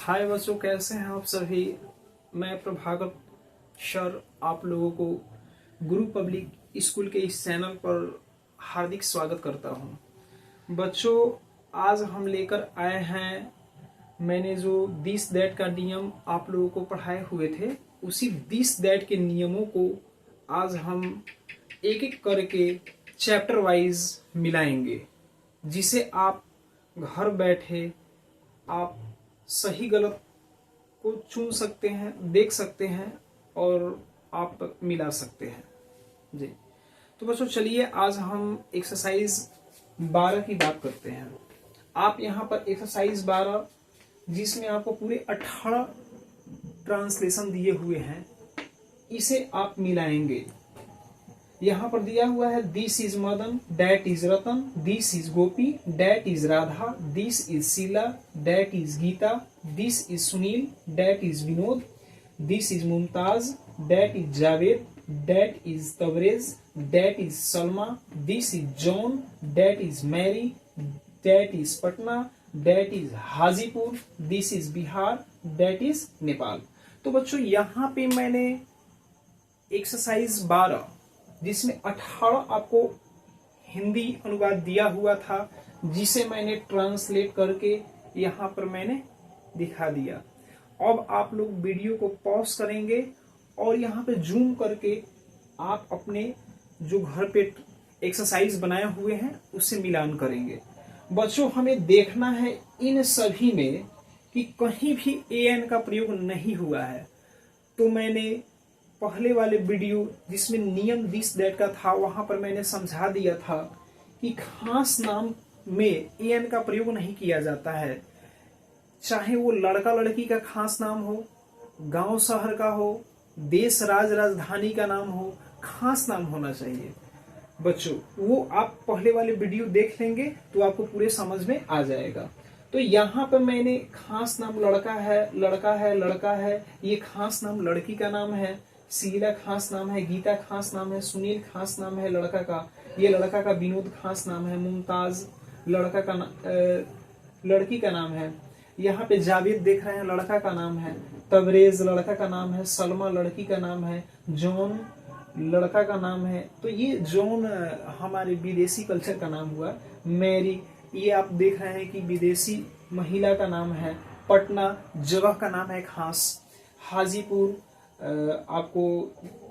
हाय बच्चों, कैसे हैं आप सभी। मैं प्रभाकर सर आप लोगों को गुरु पब्लिक स्कूल के इस चैनल पर हार्दिक स्वागत करता हूं। बच्चों, आज हम लेकर आए हैं, मैंने जो दिस दैट का नियम आप लोगों को पढ़ाए हुए थे, उसी दिस दैट के नियमों को आज हम एक एक करके चैप्टर वाइज मिलाएंगे, जिसे आप घर बैठे आप सही गलत को चुन सकते हैं, देख सकते हैं और आप मिला सकते हैं जी। तो बच्चों चलिए, आज हम एक्सरसाइज 12 की बात करते हैं। आप यहाँ पर एक्सरसाइज 12, जिसमें आपको पूरे 18 ट्रांसलेशन दिए हुए हैं, इसे आप मिलाएंगे। यहाँ पर दिया हुआ है this is Madan, that is Ratan, this is Gopi, that is Radha, this is Sheela, that is Geeta, this is Sunil, that is Vinod, this is Mumtaz, that is Javed, that is Tabrez, that is Salma, this is John, that is Mary, that is Patna, that is Hajipur, this is Bihar, that is Nepal. तो बच्चों यहाँ पे मैंने exercise 12, जिसमें 18 आपको हिंदी अनुवाद दिया हुआ था, जिसे मैंने ट्रांसलेट करके यहाँ पर मैंने दिखा दिया। अब आप लोग वीडियो को पॉज करेंगे और यहाँ पे जूम करके आप अपने जो घर पे एक्सरसाइज बनाए हुए हैं उससे मिलान करेंगे। बच्चों, हमें देखना है इन सभी में कि कहीं भी एन का प्रयोग नहीं हुआ है। तो मैंने पहले वाले वीडियो जिसमें नियम दिस दैट का था, वहां पर मैंने समझा दिया था कि खास नाम में एन का प्रयोग नहीं किया जाता है। चाहे वो लड़का लड़की का खास नाम हो, गांव शहर का हो, देश राज राजधानी का नाम हो, खास नाम होना चाहिए। बच्चों, वो आप पहले वाले वीडियो देख लेंगे तो आपको पूरे समझ में आ जाएगा। तो यहाँ पर मैंने खास नाम लड़का है, लड़का है, लड़का है, ये खास नाम लड़की का नाम है। शीला खास नाम है, गीता खास नाम है, सुनील खास नाम है लड़का का, ये लड़का का विनोद खास नाम है, मुमताज लड़का का लड़की का नाम है। यहाँ पे जावेद देख रहे हैं, लड़का का नाम है। तबरेज लड़का का नाम है, सलमा लड़की का नाम है, जॉन लड़का का नाम है। तो ये जॉन हमारे विदेशी कल्चर का नाम हुआ। मैरी, ये आप देख रहे हैं कि विदेशी महिला का नाम है। पटना जगह का नाम है खास। हाजीपुर आपको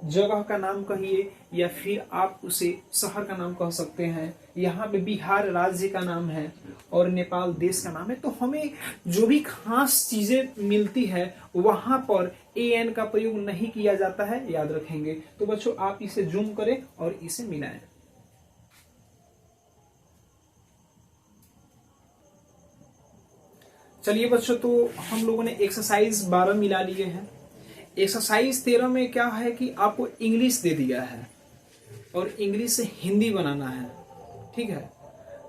जगह का नाम कहिए या फिर आप उसे शहर का नाम कह सकते हैं। यहाँ पे बिहार राज्य का नाम है और नेपाल देश का नाम है। तो हमें जो भी खास चीजें मिलती है वहां पर एन का प्रयोग नहीं किया जाता है, याद रखेंगे। तो बच्चों, आप इसे जूम करें और इसे मिलाएं। चलिए बच्चों, तो हम लोगों ने एक्सरसाइज 12 मिला लिए हैं। एक्सरसाइज 13 में क्या है कि आपको इंग्लिश दे दिया है और इंग्लिश से हिंदी बनाना है, ठीक है।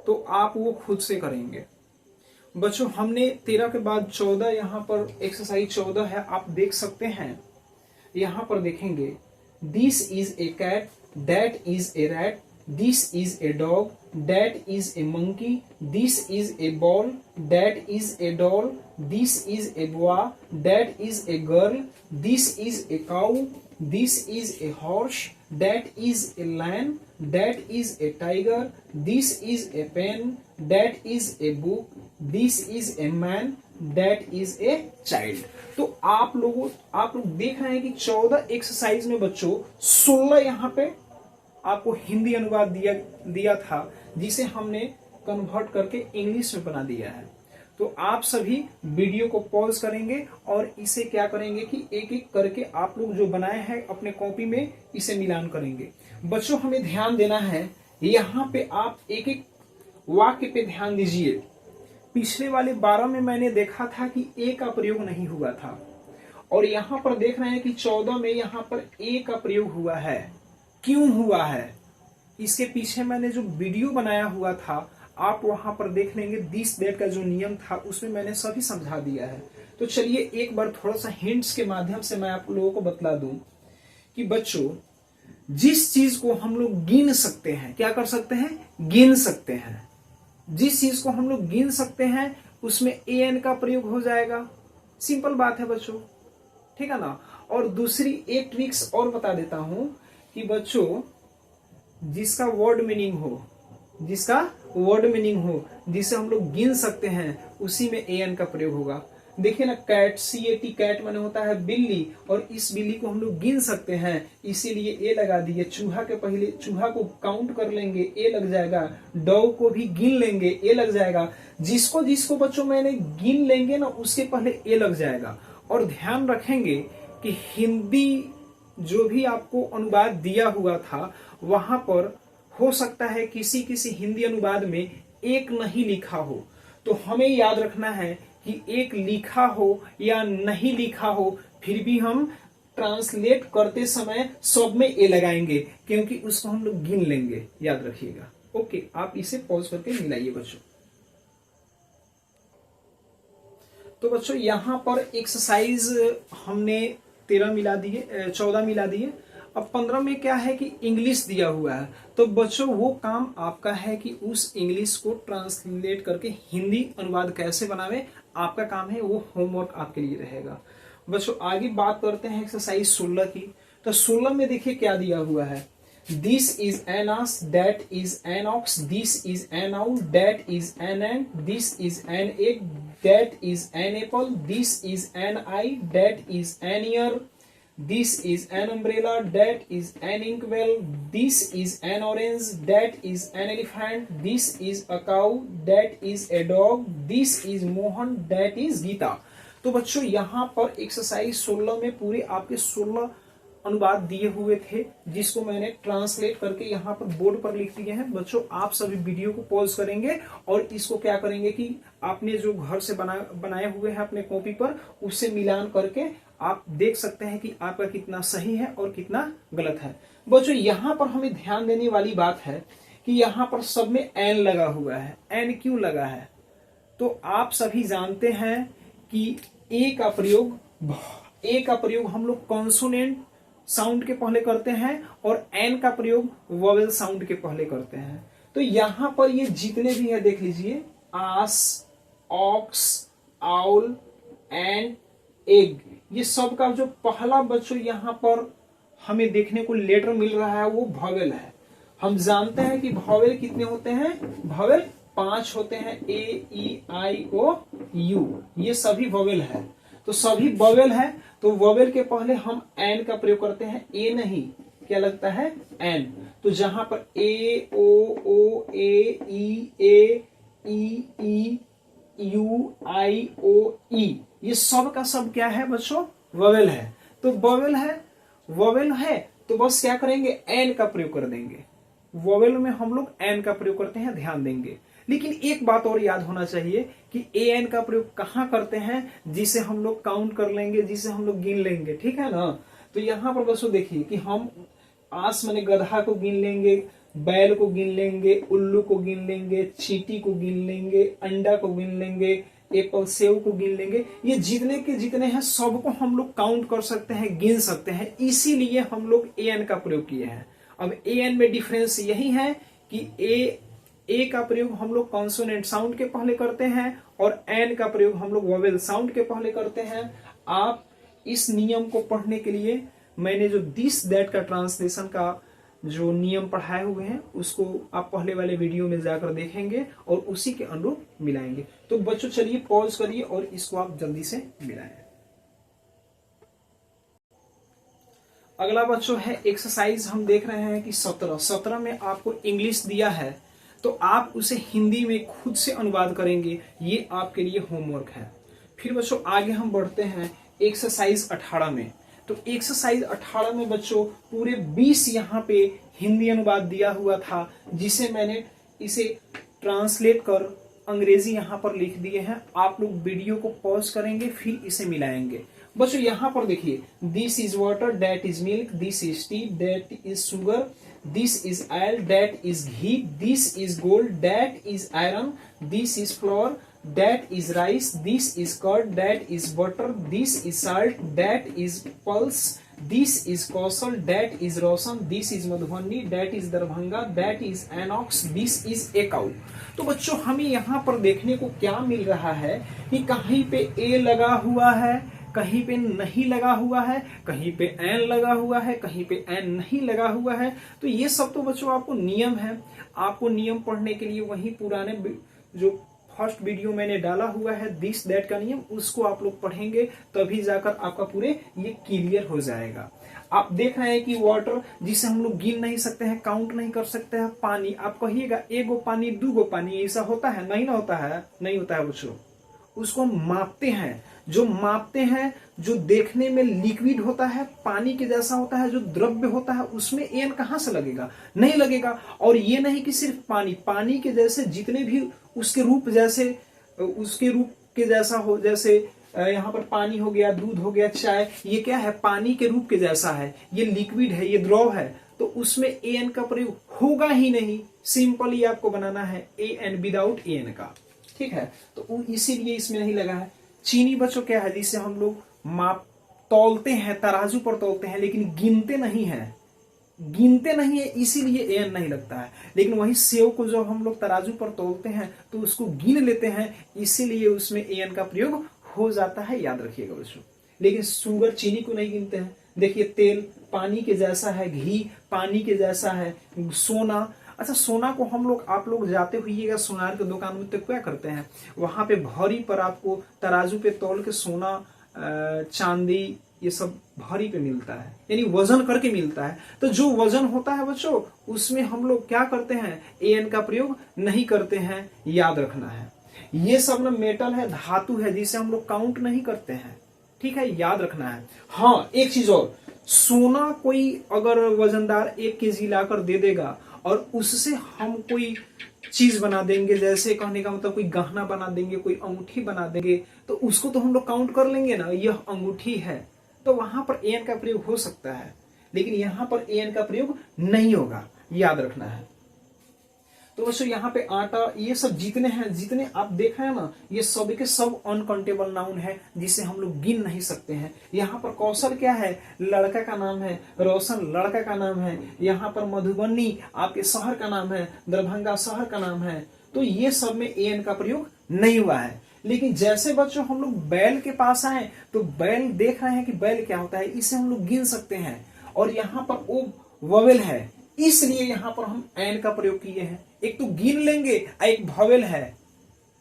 तो आप वो खुद से करेंगे। बच्चों, हमने 13 के बाद 14 यहाँ पर एक्सरसाइज 14 है, आप देख सकते हैं। यहाँ पर देखेंगे, this is a cat, that is a rat, this is a dog, that is a monkey, this is a ball, that is a doll, this is a boy, that is a girl, this is a cow, this is a horse, that is a lion, that is a tiger, this is a pen, that is a book, this is a man, that is a child। तो आप लोग देख रहे हैं कि 14 exercise में बच्चों 16 यहाँ पे आपको हिंदी अनुवाद दिया था, जिसे हमने कन्वर्ट करके इंग्लिश में बना दिया है। तो आप सभी वीडियो को पॉज करेंगे और इसे क्या करेंगे कि एक एक करके आप लोग जो बनाए हैं अपने कॉपी में इसे मिलान करेंगे। बच्चों, हमें ध्यान देना है, यहाँ पे आप एक एक वाक्य पे ध्यान दीजिए। पिछले वाले 12 में मैंने देखा था कि ए का प्रयोग नहीं हुआ था और यहाँ पर देख रहे हैं कि 14 में यहाँ पर ए का प्रयोग हुआ है। क्यों हुआ है, इसके पीछे मैंने जो वीडियो बनाया हुआ था, आप वहां पर देख लेंगे। दिस दैट का जो नियम था उसमें मैंने सभी समझा दिया है। तो चलिए एक बार थोड़ा सा हिंट्स के माध्यम से मैं आप लोगों को बतला दूं कि बच्चों, जिस चीज को हम लोग गिन सकते हैं, क्या कर सकते हैं, गिन सकते हैं। जिस चीज को हम लोग गिन सकते हैं उसमें एन का प्रयोग हो जाएगा। सिंपल बात है बच्चों, ठीक है ना। और दूसरी एक ट्रिक्स और बता देता हूं कि बच्चों जिसका वर्ड मीनिंग हो, जिसे हम लोग गिन सकते हैं, उसी में एन का प्रयोग होगा। देखिए ना, कैट, CAT, कैट माने होता है बिल्ली, और इस बिल्ली को हम लोग गिन सकते हैं, इसीलिए ए लगा दिए। चूहा के पहले, चूहा को काउंट कर लेंगे, ए लग जाएगा। डॉग को भी गिन लेंगे, ए लग जाएगा। जिसको जिसको बच्चों मैंने गिन लेंगे ना, उसके पहले ए लग जाएगा। और ध्यान रखेंगे कि हिंदी जो भी आपको अनुवाद दिया हुआ था, वहां पर हो सकता है किसी किसी हिंदी अनुवाद में एक नहीं लिखा हो, तो हमें याद रखना है कि एक लिखा हो या नहीं लिखा हो, फिर भी हम ट्रांसलेट करते समय सब में ए लगाएंगे, क्योंकि उसको हम लोग गिन लेंगे, याद रखिएगा। ओके, आप इसे पॉज करके मिलाइए बच्चों। तो बच्चों यहां पर एक्सरसाइज हमने 13 मिला दिए, 14 मिला दिए। अब 15 में क्या है कि इंग्लिश दिया हुआ है, तो बच्चों वो काम आपका है कि उस इंग्लिश को ट्रांसलेट करके हिंदी अनुवाद कैसे बनावे, आपका काम है, वो होमवर्क आपके लिए रहेगा। बच्चों आगे बात करते हैं एक्सरसाइज 16 की। तो 16 में देखिए क्या दिया हुआ है। This is an ass, that is an ox, this is an owl, that is an ant, this is an egg, that is an apple, this is an eye, that is an ear, this is an umbrella, that is an inkwell, this is an orange, that is an elephant, this is a cow, that is a dog, this is Mohan, that is Gita। तो बच्चों यहाँ पर exercise 16 में पूरे आपके 16 अनुवाद दिए हुए थे, जिसको मैंने ट्रांसलेट करके यहाँ पर बोर्ड पर लिख दिए हैं। बच्चों आप सभी वीडियो को पॉज करेंगे और इसको क्या करेंगे कि आपने जो घर से बनाए हुए हैं अपने कॉपी पर, उससे मिलान करके आप देख सकते हैं कि आपका कितना सही है और कितना गलत है। बच्चों यहाँ पर हमें ध्यान देने वाली बात है कि यहाँ पर सब में एन लगा हुआ है। एन क्यों लगा है? तो आप सभी जानते हैं कि ए का प्रयोग हम लोग कॉन्सोनेंट साउंड के पहले करते हैं और एन का प्रयोग वोवेल साउंड के पहले करते हैं। तो यहां पर ये जितने भी है देख लीजिए, आस, ऑक्स, आउल एंड एग, ये सब का जो पहला बच्चों यहां पर हमें देखने को लेटर मिल रहा है वो वोवेल है। हम जानते हैं कि वोवेल कितने होते हैं? वोवेल 5 होते हैं, ए, ई, आई, ओ, यू, ये सभी वोवेल है। तो सभी वोवेल है, तो वोवेल के पहले हम एन का प्रयोग करते हैं। ए नहीं, क्या लगता है? एन। तो जहां पर ए, ओ, ए, ई, यू, आई, ओ, ई, ये सब का सब क्या है बच्चों? वोवेल है। तो वोवेल है तो बस क्या करेंगे? एन का प्रयोग कर देंगे। वोवेल में हम लोग एन का प्रयोग करते हैं, ध्यान देंगे। लेकिन एक बात और याद होना चाहिए कि ए एन का प्रयोग कहां करते हैं? जिसे हम लोग काउंट कर लेंगे, जिसे हम लोग गिन लेंगे, ठीक है ना। तो यहां पर बच्चों देखिए कि हम आस माने गधा को गिन लेंगे, बैल को गिन लेंगे, उल्लू को गिन लेंगे, चींटी को गिन लेंगे, अंडा को गिन लेंगे, एप्पल, सेव को गिन लेंगे। ये जितने के जितने हैं सबको हम लोग काउंट कर सकते हैं, गिन सकते हैं, इसीलिए हम लोग ए एन का प्रयोग किए हैं। अब ए एन में डिफरेंस यही है कि ए का प्रयोग हम लोग कॉन्सोनेंट साउंड के पहले करते हैं और एन का प्रयोग हम लोग वोवेल साउंड के पहले करते हैं। आप इस नियम को पढ़ने के लिए मैंने जो दिस दैट का ट्रांसलेशन का जो नियम पढ़ाए हुए हैं उसको आप पहले वाले वीडियो में जाकर देखेंगे और उसी के अनुरूप मिलाएंगे। तो बच्चों चलिए पॉज करिए और इसको आप जल्दी से मिलाएं। अगला बच्चों है एक्सरसाइज, हम देख रहे हैं कि 17 में आपको इंग्लिश दिया है, तो आप उसे हिंदी में खुद से अनुवाद करेंगे, ये आपके लिए होमवर्क है। फिर बच्चों आगे हम बढ़ते हैं एक्सरसाइज 18 में। तो एक्सरसाइज 18 में बच्चों पूरे 20 यहाँ पे हिंदी अनुवाद दिया हुआ था, जिसे मैंने इसे ट्रांसलेट कर अंग्रेजी यहाँ पर लिख दिए हैं। आप लोग वीडियो को पॉज करेंगे फिर इसे मिलाएंगे। बच्चों यहाँ पर देखिए, this is water, that is milk, this is T, that is sugar, this is oil, that is ghee, this is gold, that is iron, this is flour, that is rice, this is curd, that is butter, this is salt, that is pulse, this is Kaushal, that is Roshan, this is Madhubani, that is Darbhanga, that is एनॉक्स, this is एकाउ। तो बच्चों हमें यहाँ पर देखने को क्या मिल रहा है कि कहीं पे ए लगा हुआ है, कहीं पे नहीं लगा हुआ है, कहीं पे एन लगा हुआ है, कहीं पे एन नहीं लगा हुआ है। तो ये सब तो बच्चों आपको नियम है, आपको नियम पढ़ने के लिए वही पुराने जो फर्स्ट वीडियो मैंने डाला हुआ है दिस दैट का नियम, उसको आप लोग पढ़ेंगे तभी जाकर आपका पूरे ये क्लियर हो जाएगा। आप देख रहे हैं कि वाटर जिसे हम लोग गिन नहीं सकते हैं, काउंट नहीं कर सकते हैं, पानी आप कहिएगा एगो पानी दूगो पानी, ऐसा होता है? नहीं ना होता है, नहीं होता है बच्चों। उसको मापते हैं, जो मापते हैं, जो देखने में लिक्विड होता है, पानी के जैसा होता है, जो द्रव्य होता है, उसमें एन कहां से लगेगा? नहीं लगेगा। और ये नहीं कि सिर्फ पानी, पानी के जैसे जितने भी उसके रूप जैसे उसके रूप के जैसा हो, जैसे यहाँ पर पानी हो गया, दूध हो गया, चाय, ये क्या है? पानी के रूप के जैसा है, ये लिक्विड है, ये द्रव है, तो उसमें ए एन का प्रयोग होगा ही नहीं। सिंपली आपको बनाना है A N without A N का, ठीक है? तो इसीलिए इसमें नहीं लगा है। चीनी बच्चों क्या है? जिससे हम लोग माप तौलते हैं, तराजू पर तौलते हैं, लेकिन गिनते नहीं है, गिनते नहीं है, इसीलिए एन नहीं लगता है। लेकिन वही सेव को जब हम लोग तराजू पर तौलते हैं तो उसको गिन लेते हैं, इसीलिए उसमें एन का प्रयोग हो जाता है, याद रखिएगा बच्चों। लेकिन शुगर चीनी को नहीं गिनते हैं। देखिए तेल पानी के जैसा है, घी पानी के जैसा है, सोना, अच्छा सोना को हम लोग, आप लोग जाते हुइएगा सोनार के दुकान में तो क्या करते हैं, वहां पे भरी पर आपको तराजू पे तौल के सोना, चांदी, ये सब भरी पे मिलता है, यानी वजन करके मिलता है। तो जो वजन होता है बच्चों, उसमें हम लोग क्या करते हैं? एन का प्रयोग नहीं करते हैं, याद रखना है। ये सब ना मेटल है, धातु है, जिसे हम लोग काउंट नहीं करते हैं, ठीक है? याद रखना है। हाँ एक चीज और, सोना कोई अगर वजनदार 1 kg लाकर दे देगा और उससे हम कोई चीज बना देंगे, जैसे कहने का मतलब कोई गहना बना देंगे, कोई अंगूठी बना देंगे, तो उसको तो हम लोग काउंट कर लेंगे ना, यह अंगूठी है, तो वहां पर एन का प्रयोग हो सकता है, लेकिन यहां पर एन का प्रयोग नहीं होगा, याद रखना है। तो बच्चों यहाँ पे आटा, ये सब जितने हैं, जितने आप देख रहे हैं ना, ये सब के सब अनकाउंटेबल नाउन है, जिसे हम लोग गिन नहीं सकते हैं। यहाँ पर कौशल क्या है? लड़का का नाम है, रोशन लड़का का नाम है, यहाँ पर मधुबनी आपके शहर का नाम है, दरभंगा शहर का नाम है। तो ये सब में एन का प्रयोग नहीं हुआ है। लेकिन जैसे बच्चों हम लोग बैल के पास आए, तो बैल देख रहे हैं कि बैल क्या होता है, इसे हम लोग गिन सकते हैं। और यहाँ पर ओ ववेल है, इसलिए यहां पर हम एन का प्रयोग किए हैं। एक तो गिन लेंगे, एक भवेल है,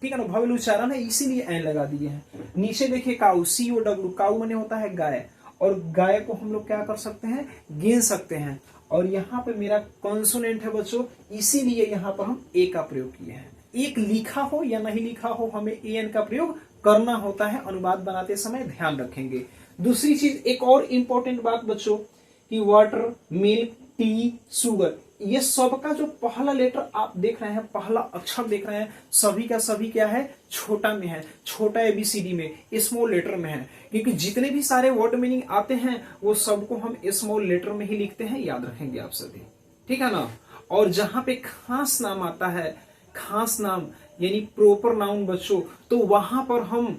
ठीक है ना, भवेल उच्चारण है, इसीलिए एन लगा दिए हैं। नीचे देखिए काऊ, COW, काऊ माने होता है गाय, और गाय को हम लोग क्या कर सकते हैं? गिन सकते हैं। और यहाँ पे मेरा कॉन्सोनेंट है बच्चों, इसीलिए यहाँ पर हम ए का प्रयोग किए हैं। एक लिखा हो या नहीं लिखा हो, हमें एन का प्रयोग करना होता है, अनुवाद बनाते समय ध्यान रखेंगे। दूसरी चीज, एक और इंपॉर्टेंट बात बच्चों, कि वाटर, मिल्क, टी, शुगर, ये सब का जो पहला लेटर आप देख रहे हैं, पहला अक्षर देख रहे हैं, सभी का सभी क्या है? छोटा में है, छोटा ABCD में, स्मॉल लेटर में है। क्योंकि जितने भी सारे वर्ड मीनिंग आते हैं वो सबको हम स्मॉल लेटर में ही लिखते हैं, याद रखेंगे आप सभी, ठीक है ना। और जहां पे खास नाम आता है, खास नाम यानी प्रॉपर नाउन बच्चों, तो वहां पर हम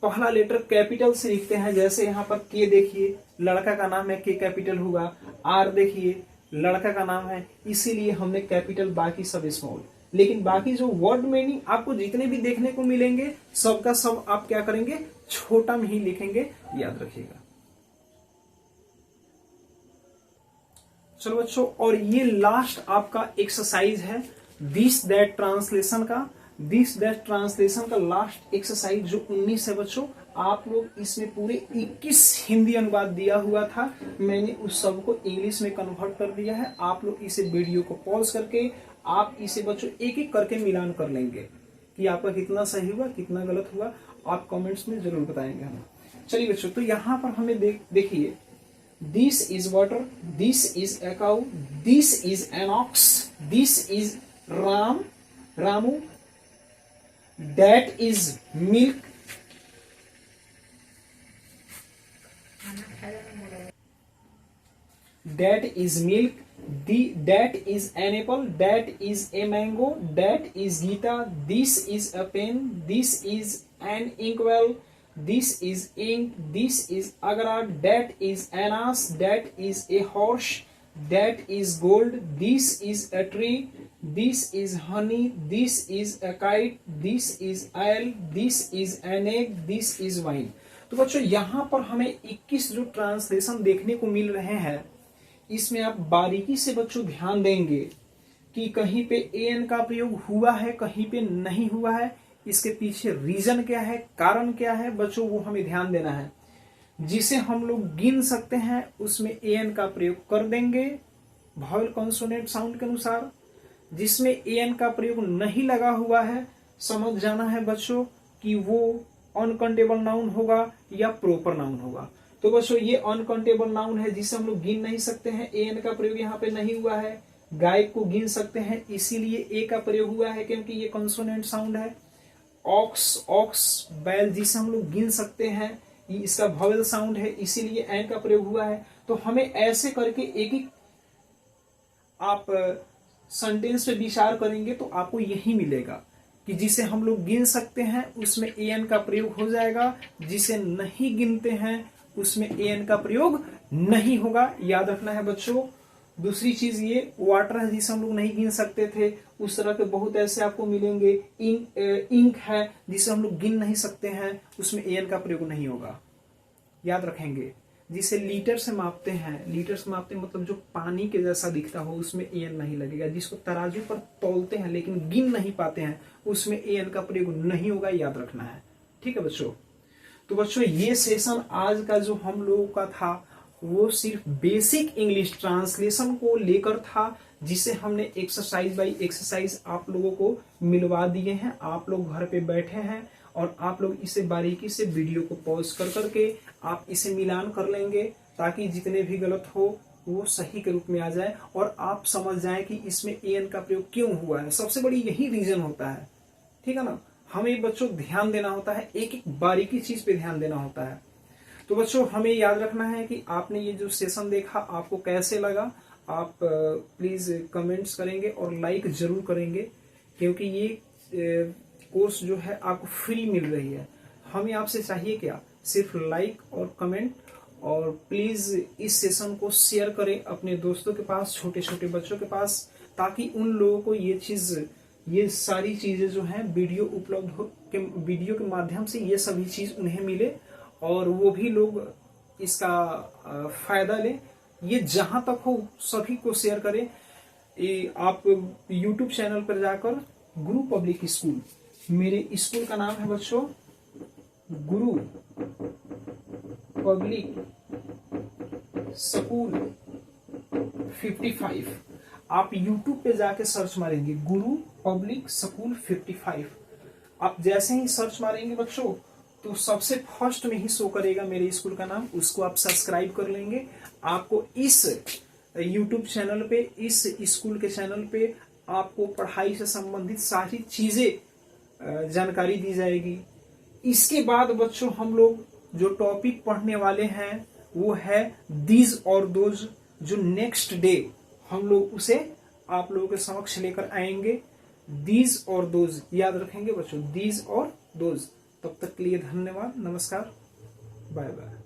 पहला लेटर कैपिटल से लिखते हैं। जैसे यहाँ पर के देखिए, लड़का का नाम है, के कैपिटल होगा। आर देखिए, लड़का का नाम है, इसीलिए हमने कैपिटल, बाकी सब स्मॉल। लेकिन बाकी जो वर्ड मीनिंग आपको जितने भी देखने को मिलेंगे, सबका सब आप क्या करेंगे? छोटा में ही लिखेंगे, याद रखिएगा। चलो बच्चों, और ये लास्ट आपका एक्सरसाइज है दिस दैट ट्रांसलेशन का। दिस दैट ट्रांसलेशन का लास्ट एक्सरसाइज जो 19 है बच्चों, आप लोग इसमें पूरे 21 हिंदी अनुवाद दिया हुआ था, मैंने उस सब को इंग्लिश में कन्वर्ट कर दिया है। आप लोग इसे वीडियो को पॉज करके आप इसे बच्चों एक एक करके मिलान कर लेंगे कि आपका कितना सही हुआ, कितना गलत हुआ, आप कमेंट्स में जरूर बताएंगे हमें। चलिए बच्चों, तो यहाँ पर हमें देखिए, this is water, this is a cow, this is an ox, this is Ramu, that is milk, that is milk, that is an apple, that is a mango, that is Gita, this is a pen, this is an inkwell, this is ink, this is Agra, that is एनास, that is a horse, that is gold, this is a tree, this is honey, this is a kite, this is oil, this is an egg, this is wine. तो बच्चों यहाँ पर हमें 21 जो translation देखने को मिल रहे हैं, इसमें आप बारीकी से बच्चों ध्यान देंगे कि कहीं पे एन का प्रयोग हुआ है, कहीं पे नहीं हुआ है, इसके पीछे रीजन क्या है, कारण क्या है बच्चों, वो हमें ध्यान देना है। जिसे हम लोग गिन सकते हैं उसमें एन का प्रयोग कर देंगे वॉवेल कॉन्सोनेंट साउंड के अनुसार। जिसमें एन का प्रयोग नहीं लगा हुआ है, समझ जाना है बच्चों कि वो अनकाउंटेबल नाउन होगा या प्रॉपर नाउन होगा। तो बच्चों ये अनकाउंटेबल नाउन है जिसे हम लोग गिन नहीं सकते हैं, एन का प्रयोग यहाँ पे नहीं हुआ है। गाय को गिन सकते हैं इसीलिए ए का प्रयोग हुआ है क्योंकि ये कॉन्सोनेंट साउंड है। ऑक्स, ऑक्स, बैल जिसे हम लोग गिन सकते हैं, ये इसका वॉवेल साउंड है इसीलिए एन का प्रयोग हुआ है। तो हमें ऐसे करके एक एक आप सेंटेंस पे विचार करेंगे तो आपको यही मिलेगा कि जिसे हम लोग गिन सकते हैं उसमें एन का प्रयोग हो जाएगा, जिसे नहीं गिनते हैं उसमें एन का प्रयोग नहीं होगा। याद रखना है बच्चों। दूसरी चीज ये वाटर है जिसे हम लोग नहीं गिन सकते थे, उस तरह के बहुत ऐसे आपको मिलेंगे। इंक है जिसे हम लोग गिन नहीं सकते हैं, उसमें एन का प्रयोग नहीं होगा। याद रखेंगे। जिसे लीटर से मापते हैं, लीटर से मापते हैं मतलब जो पानी के जैसा दिखता हो, उसमें एन नहीं लगेगा। जिसको तराजू पर तौलते हैं लेकिन गिन नहीं पाते हैं, उसमें एन का प्रयोग नहीं होगा। याद रखना है, ठीक है बच्चों। तो बच्चों ये सेशन आज का जो हम लोगों का था वो सिर्फ बेसिक इंग्लिश ट्रांसलेशन को लेकर था, जिसे हमने एक्सरसाइज बाय एक्सरसाइज आप लोगों को मिलवा दिए हैं। आप लोग घर पे बैठे हैं और आप लोग इसे बारीकी से वीडियो को पॉज कर करके आप इसे मिलान कर लेंगे ताकि जितने भी गलत हो वो सही के रूप में आ जाए और आप समझ जाएं कि इसमें एन का प्रयोग क्यों हुआ है। सबसे बड़ी यही रीजन होता है, ठीक है ना। हमें बच्चों ध्यान देना होता है, एक एक बारीकी चीज पे ध्यान देना होता है। तो बच्चों हमें याद रखना है कि आपने ये जो सेशन देखा आपको कैसे लगा। आप प्लीज कमेंट्स करेंगे और लाइक जरूर करेंगे क्योंकि ये कोर्स जो है आपको फ्री मिल रही है। हमें आपसे चाहिए क्या, सिर्फ लाइक और कमेंट। और प्लीज इस सेशन को शेयर करें अपने दोस्तों के पास, छोटे छोटे बच्चों के पास, ताकि उन लोगों को ये सारी चीजें जो हैं वीडियो उपलब्ध हो, वीडियो के माध्यम से ये सभी चीज उन्हें मिले और वो भी लोग इसका फायदा लें। ये जहां तक हो सभी को शेयर करें। आप YouTube चैनल पर जाकर गुरु पब्लिक स्कूल, मेरे स्कूल का नाम है बच्चों गुरु पब्लिक स्कूल 55। आप YouTube पे जाके सर्च मारेंगे गुरु पब्लिक स्कूल 55। आप जैसे ही सर्च मारेंगे बच्चों तो सबसे फर्स्ट में ही शो करेगा मेरे स्कूल का नाम, उसको आप सब्सक्राइब कर लेंगे। आपको इस YouTube चैनल पे, इस स्कूल के चैनल पे आपको पढ़ाई से संबंधित सारी चीजें जानकारी दी जाएगी। इसके बाद बच्चों हम लोग जो टॉपिक पढ़ने वाले हैं वो है दीज और दोज, जो नेक्स्ट डे हम लोग उसे आप लोगों के समक्ष लेकर आएंगे। दीज और दोज याद रखेंगे बच्चों, दीज और दोज। तब तक के लिए धन्यवाद, नमस्कार, बाय बाय।